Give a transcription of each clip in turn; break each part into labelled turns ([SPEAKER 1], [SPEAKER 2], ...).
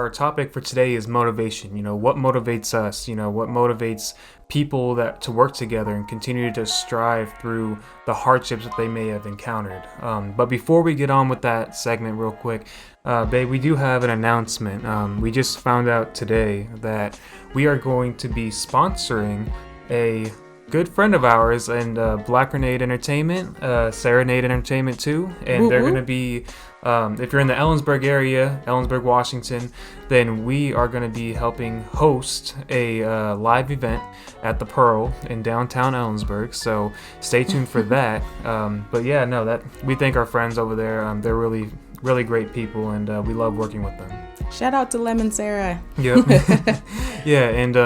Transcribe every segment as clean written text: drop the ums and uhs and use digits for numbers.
[SPEAKER 1] our topic for today is motivation. What motivates us? What motivates people to work together and continue to strive through the hardships that they may have encountered. But before we get on with that segment real quick, babe, we do have an announcement. We just found out today that we are going to be sponsoring a good friend of ours and Black Grenade Entertainment, Serenade Entertainment too, and they're going to be, if you're in the Ellensburg area, Ellensburg, Washington, then we are going to be helping host a live event at the Pearl in downtown Ellensburg, so stay tuned for that. But yeah, no, that we thank our friends over there. They're really great people, and we love working with them.
[SPEAKER 2] Shout out to Lemon Sarah.
[SPEAKER 1] Yep. and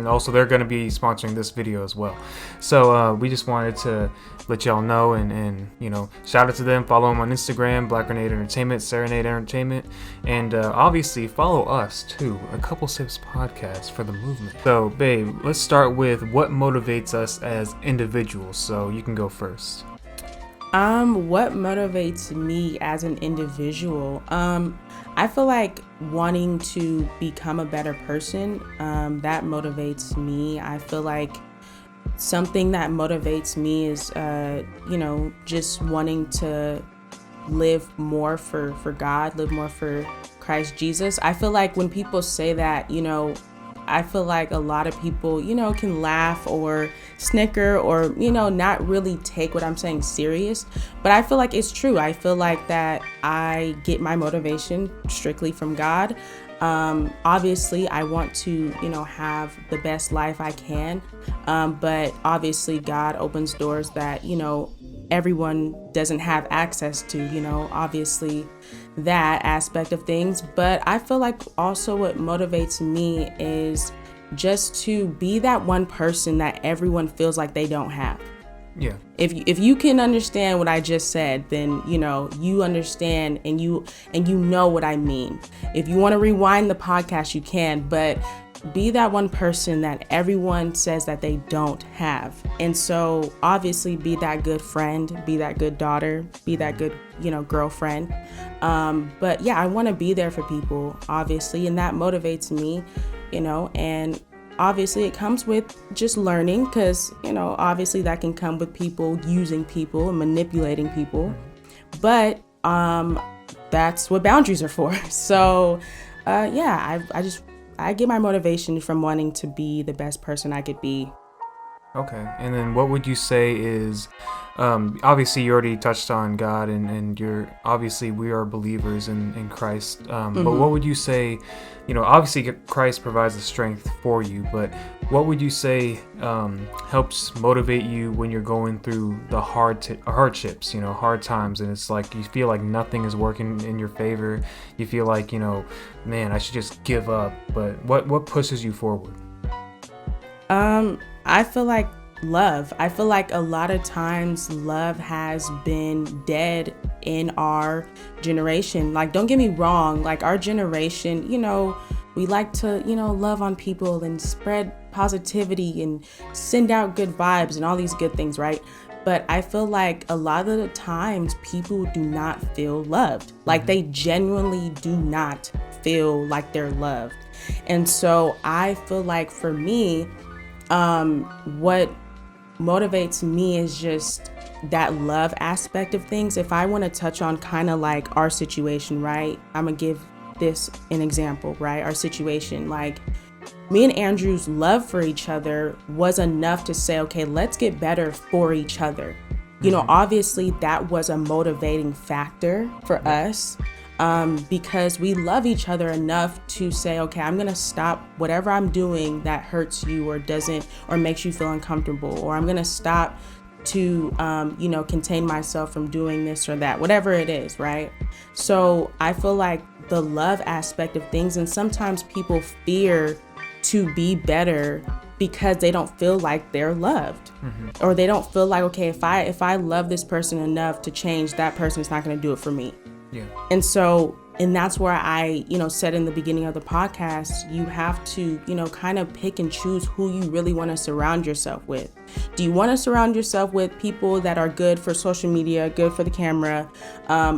[SPEAKER 1] also they're going to be sponsoring this video as well. So we just wanted to let y'all know and shout out to them. Follow them on Instagram, Black Grenade Entertainment, Serenade Entertainment, and obviously follow us too, A Couple Sips Podcast, for the movement. So babe, let's start with what motivates us as individuals. So you can go first.
[SPEAKER 2] What motivates me as an individual? I feel like wanting to become a better person, that motivates me. I feel like something that motivates me is, just wanting to live more for God, live more for Christ Jesus. I feel like when people say that, I feel like a lot of people, can laugh or snicker or, not really take what I'm saying serious. But I feel like it's true. I feel like that I get my motivation strictly from God. Obviously, I want to, have the best life I can. But obviously, God opens doors that, everyone doesn't have access to, obviously that aspect of things. But I feel like also what motivates me is just to be that one person that everyone feels like they don't have.
[SPEAKER 1] Yeah.
[SPEAKER 2] If you can understand what I just said, then you understand and you know what I mean. If you want to rewind the podcast, you can, but be that one person that everyone says that they don't have. And so obviously be that good friend, be that good daughter, be that good, girlfriend. But yeah, I want to be there for people, obviously, and that motivates me, and obviously it comes with just learning, because, obviously that can come with people using people and manipulating people. But that's what boundaries are for. So I get my motivation from wanting to be the best person I could be.
[SPEAKER 1] Okay. And then what would you say is, obviously you already touched on God and obviously we are believers in Christ. But what would you say, obviously Christ provides the strength for you, but what would you say helps motivate you when you're going through the hardships, hard times, and it's like you feel like nothing is working in your favor. You feel like, man, I should just give up. But what pushes you forward?
[SPEAKER 2] I feel like love. I feel like a lot of times love has been dead in our generation. Like, don't get me wrong, like our generation, we like to, love on people and spread positivity and send out good vibes and all these good things, right? But I feel like a lot of the times people do not feel loved. Like they genuinely do not feel like they're loved. And so I feel like for me, what motivates me is just that love aspect of things. If I want to touch on kind of like our situation, right? I'm going to give this an example, right? Our situation, like me and Andrew's love for each other was enough to say, okay, let's get better for each other. Obviously that was a motivating factor for us. Because we love each other enough to say, okay, I'm going to stop whatever I'm doing that hurts you or doesn't, or makes you feel uncomfortable, or I'm going to stop to, contain myself from doing this or that, whatever it is. Right. So I feel like the love aspect of things, and sometimes people fear to be better because they don't feel like they're loved, or they don't feel like, okay, if I love this person enough to change, that person's not going to do it for me.
[SPEAKER 1] Yeah.
[SPEAKER 2] And so And that's where I, said in the beginning of the podcast, you have to, kind of pick and choose who you really want to surround yourself with. Do you want to surround yourself with people that are good for social media, good for the camera?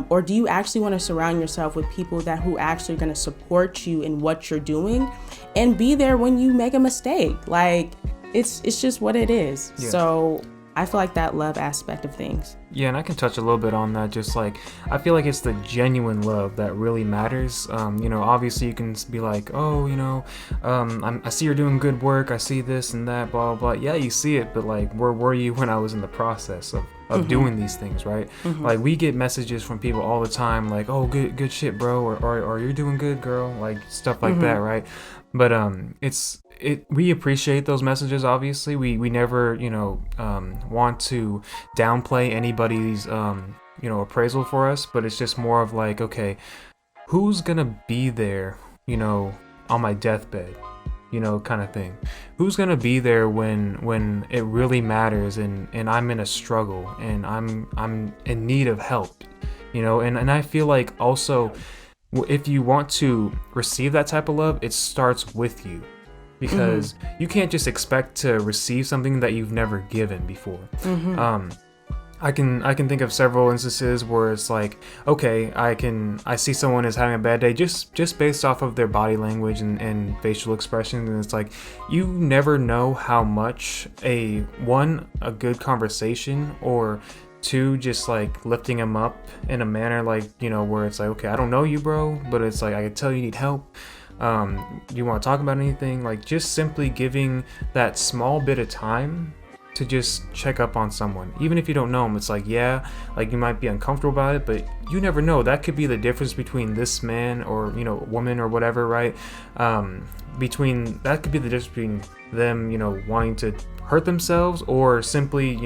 [SPEAKER 2] Or do you actually want to surround yourself with people who actually are going to support you in what you're doing and be there when you make a mistake? Like, it's just what it is. Yeah. So I feel like that love aspect of things.
[SPEAKER 1] Yeah, and I can touch a little bit on that. Just like, I feel like it's the genuine love that really matters. Obviously you can be like, oh, I see you're doing good work. I see this and that, blah, blah, blah. Yeah, you see it, but like, where were you when I was in the process of doing these things, right? Like, we get messages from people all the time, like, oh, good shit, bro, or you're doing good, girl, like stuff like that, right? But we appreciate those messages. Obviously, we never want to downplay anybody's appraisal for us, but it's just more of like, okay, who's gonna be there on my deathbed, kind of thing? Who's gonna be there when it really matters and I'm in a struggle and I'm in need of help, and I feel like also, if you want to receive that type of love, it starts with you, because you can't just expect to receive something that you've never given before. I can think of several instances where it's like, okay, I see someone is having a bad day just based off of their body language and facial expression, and it's like, you never know how much a good conversation, or two, just like lifting them up in a manner like, where it's like, okay, I don't know you, bro, but it's like, I can tell you need help. Do you want to talk about anything? Like, just simply giving that small bit of time to just check up on someone, even if you don't know them. It's like, yeah, like, you might be uncomfortable about it, but you never know. That could be the difference between this man or woman or whatever, right? That could be the difference between them wanting to hurt themselves, or simply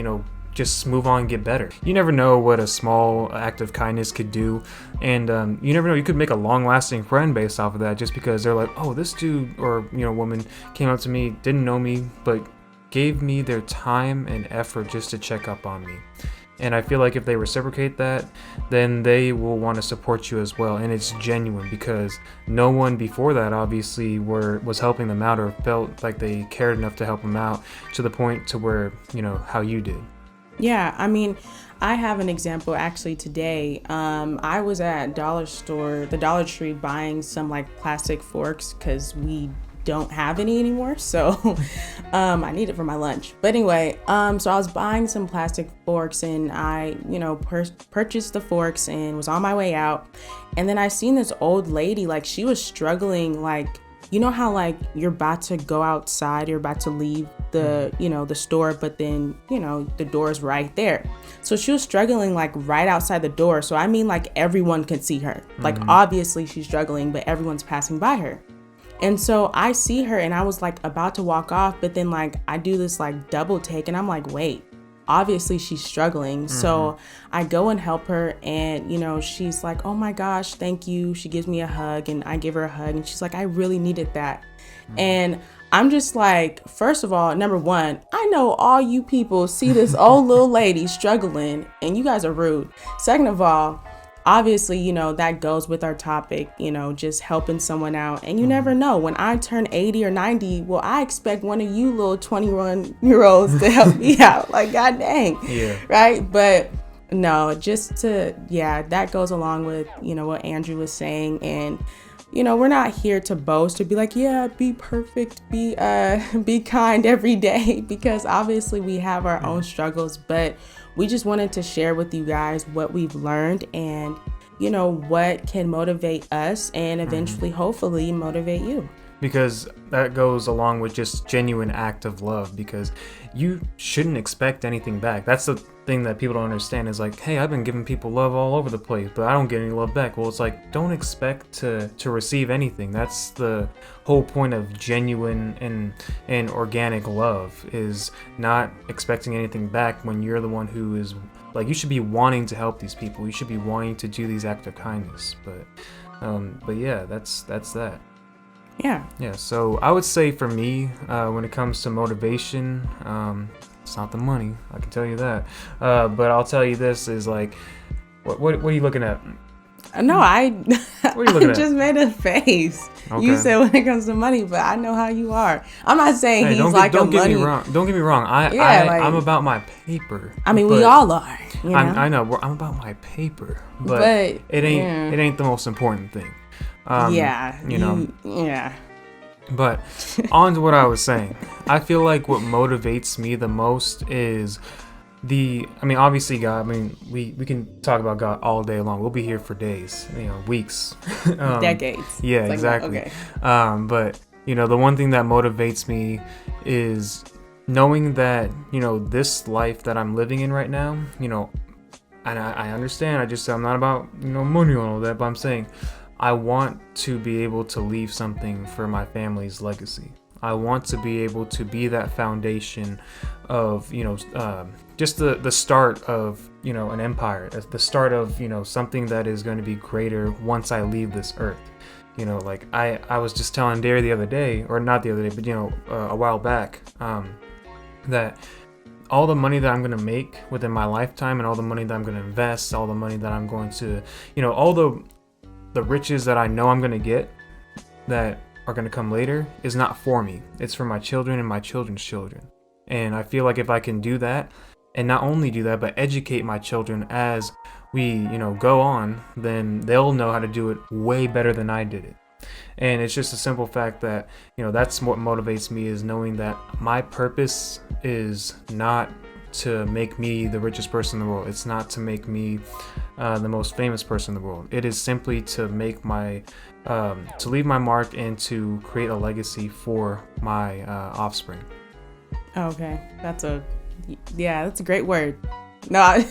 [SPEAKER 1] just move on and get better. You never know what a small act of kindness could do, and you never know, you could make a long-lasting friend based off of that, just because they're like, oh, this dude or woman came up to me, didn't know me, but gave me their time and effort just to check up on me. And I feel like if they reciprocate that, then they will want to support you as well, and it's genuine, because no one before that obviously was helping them out, or felt like they cared enough to help them out to the point to where how you did.
[SPEAKER 2] Yeah, I mean, I have an example actually today. I was at the Dollar Tree, buying some like plastic forks because we don't have any anymore. So I need it for my lunch. But anyway, so I was buying some plastic forks, and I, purchased the forks and was on my way out. And then I seen this old lady, like, she was struggling, like, how like you're about to go outside, you're about to leave the the store, but then the door is right there. So she was struggling like right outside the door. So I mean, like, everyone could see her. Like, obviously she's struggling, but everyone's passing by her. And so I see her, and I was like about to walk off, but then like I do this like double take, and I'm like, wait, obviously she's struggling. So I go and help her, and she's like, oh my gosh, thank you. She gives me a hug, and I give her a hug, and she's like, I really needed that. And I'm just like, first of all, number one, I know all you people see this old little lady struggling, and you guys are rude. Second of all, obviously, that goes with our topic, just helping someone out. And you never know, when I turn 80 or 90, well, I expect one of you little 21-year-olds to help me out. Like, god dang. Yeah. Right? But no, that goes along with, what Andrew was saying. And, we're not here to boast, to be like, yeah, be perfect, be kind every day, because obviously we have our own struggles, but we just wanted to share with you guys what we've learned, and what can motivate us, and eventually hopefully motivate you.
[SPEAKER 1] Because that goes along with just genuine act of love, because you shouldn't expect anything back. That's the thing that people don't understand, is like, hey, I've been giving people love all over the place, but I don't get any love back. Well, it's like, don't expect to receive anything. That's the whole point of genuine and organic love, is not expecting anything back when you're the one who is, like, you should be wanting to help these people. You should be wanting to do these acts of kindness. But yeah, that's that. Yeah, so I would say for me, when it comes to motivation, it's not the money, I can tell you that. But I'll tell you this, is like, what are you looking at?
[SPEAKER 2] No, I
[SPEAKER 1] What are you looking
[SPEAKER 2] I
[SPEAKER 1] at?
[SPEAKER 2] just made a face.
[SPEAKER 1] Okay.
[SPEAKER 2] You said when it comes to money, but I know how you are. I'm not saying
[SPEAKER 1] Hey,
[SPEAKER 2] he's like
[SPEAKER 1] don't
[SPEAKER 2] a
[SPEAKER 1] get
[SPEAKER 2] money.
[SPEAKER 1] me wrong. Don't get me wrong.
[SPEAKER 2] Yeah, like,
[SPEAKER 1] I'm about my paper.
[SPEAKER 2] I mean, we
[SPEAKER 1] but
[SPEAKER 2] all are. You know?
[SPEAKER 1] I know. I'm about my paper, but it ain't the most important thing.
[SPEAKER 2] Yeah.
[SPEAKER 1] You know.
[SPEAKER 2] Yeah.
[SPEAKER 1] But on to what I was saying. I feel like what motivates me the most is obviously God. I mean, we can talk about God all day long. We'll be here for days, weeks,
[SPEAKER 2] Decades.
[SPEAKER 1] Yeah,
[SPEAKER 2] It's
[SPEAKER 1] exactly.
[SPEAKER 2] okay.
[SPEAKER 1] But the one thing that motivates me is knowing that this life that I'm living in right now, and I understand. I'm not about money and all that, but I'm saying I want to be able to leave something for my family's legacy. I want to be able to be that foundation of just the start of an empire, the start of something that is going to be greater once I leave this earth. Like I was just telling Dare the other day, or not the other day, but a while back, that all the money that I'm going to make within my lifetime and all the money that I'm going to invest, all the money that I'm going to, all the riches that I know I'm going to get that are going to come later is not for me. It's for my children and my children's children. And I feel like if I can do that, and not only do that, but educate my children as we, go on, then they'll know how to do it way better than I did it. And it's just a simple fact that, that's what motivates me, is knowing that my purpose is not to make me the richest person in the world. It's not to make me the most famous person in the world. It is simply to make to leave my mark and to create a legacy for my offspring.
[SPEAKER 2] Okay, that's a great word. No,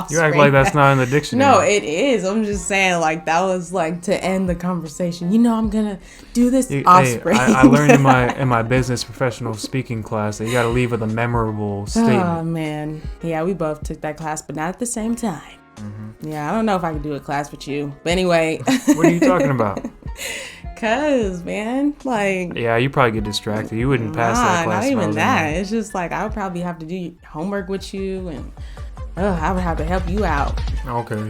[SPEAKER 1] You act like that's not in the dictionary.
[SPEAKER 2] No, it is. I'm just saying, like, that was like to end the conversation. I'm gonna do this. Offspring.
[SPEAKER 1] Hey, I learned in my business professional speaking class that you got to leave with a memorable statement.
[SPEAKER 2] Oh man, yeah, we both took that class, but not at the same time. Mm-hmm. Yeah, I don't know if I could do a class with you, but anyway.
[SPEAKER 1] What are you talking about?
[SPEAKER 2] Cause man, like,
[SPEAKER 1] yeah, you probably get distracted. You wouldn't pass that class.
[SPEAKER 2] Not even that. It's just like I would probably have to do homework with you, and I would have to help you out.
[SPEAKER 1] Okay.